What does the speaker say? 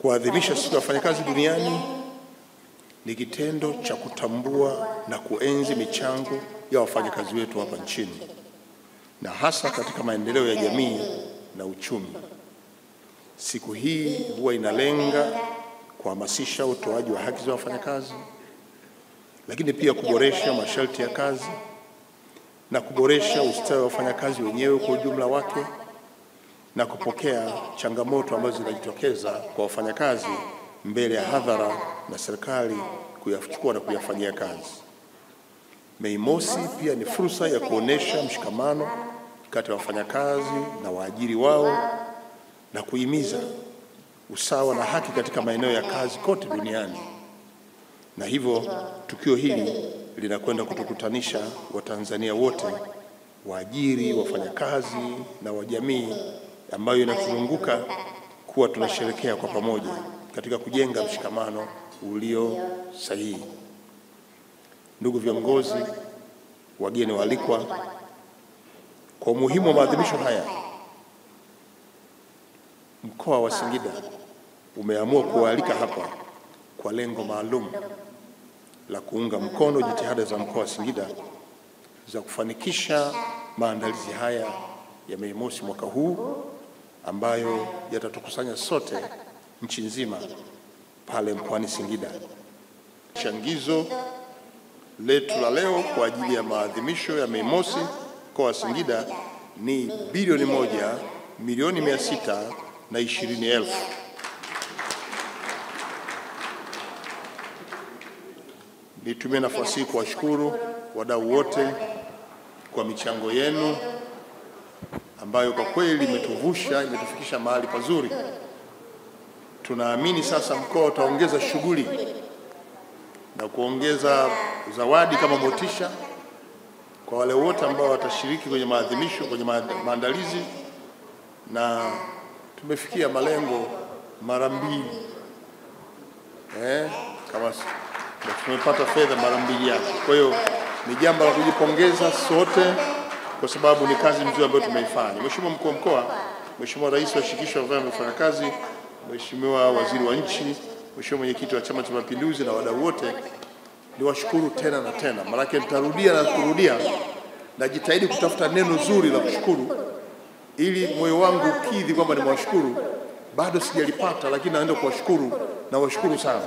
Kuadhimisha siku ya wafanyakazi duniani ni kitendo cha kutambua na kuenzi michango ya wafanyakazi wetu hapa nchini, na hasa katika maendeleo ya jamii na uchumi. Siku hii huwa inalenga kuhamasisha utoaji wa haki za wafanyakazi, lakini pia kuboresha masharti ya kazi na kuboresha ustawi wa wafanyakazi wenyewe kwa ujumla wake, na kupokea changamoto ambazo zinajitokeza kwa wafanyakazi mbele ya hadhara na serikali kuyachukua na kuyafanyia kazi. Mei Mosi pia ni fursa ya kuonesha mshikamano kati ya wafanyakazi na waajiri wao na kuhimiza usawa na haki katika maeneo ya kazi kote duniani. Na hivyo tukio hili linakwenda kutukutanisha Watanzania wote, waajiri, wafanyakazi na wajamii, ambayo inatuzunguka kuwa tunasherehekea kwa pamoja katika kujenga mshikamano ulio sahihi. Ndugu viongozi, wageni waalikwa, kwa umuhimu wa maadhimisho haya, mkoa wa Singida umeamua kualika hapa kwa lengo maalum la kuunga mkono jitihada za mkoa wa Singida za kufanikisha maandalizi haya ya Mei Mosi mwaka huu, ambayo yatatukusanya sote nchi nzima pale mkoani Singida. Changizo letu la leo kwa ajili ya maadhimisho ya Mei Mosi mkoa wa Singida ni bilioni 1,620,000. Nitumie nafasi hii kuwashukuru wadau wote kwa michango yenu ambayo kwa kweli imetufikisha mahali pazuri. Tunaamini sasa mkoa utaongeza shughuli na kuongeza zawadi kama motisha kwa wale wote ambao watashiriki kwenye maadhimisho, kwenye maandalizi, na tumefikia malengo mara 2. Kama tumepata fedha mara 2 yake. Kwa hiyo ni jambo la kujipongeza sote, kwa sababu ni kazi nzuri ambayo tumeifanya. Mheshimiwa Mkuu wa Mkoa, Mheshimiwa Rais wa Shirikisho la Vyama vya Wafanyakazi, Mheshimiwa Waziri wa Nchi, Mheshimiwa Mwenyekiti wa Chama cha Mapinduzi na wadau wote, niwashukuru tena na tena. Maana nitarudia na kurudia, najitahidi kutafuta neno zuri la kushukuru ili moyo wangu ukidhi kwamba nimewashukuru. Bado sijalipata, lakini naenda kuwashukuru na washukuru sana.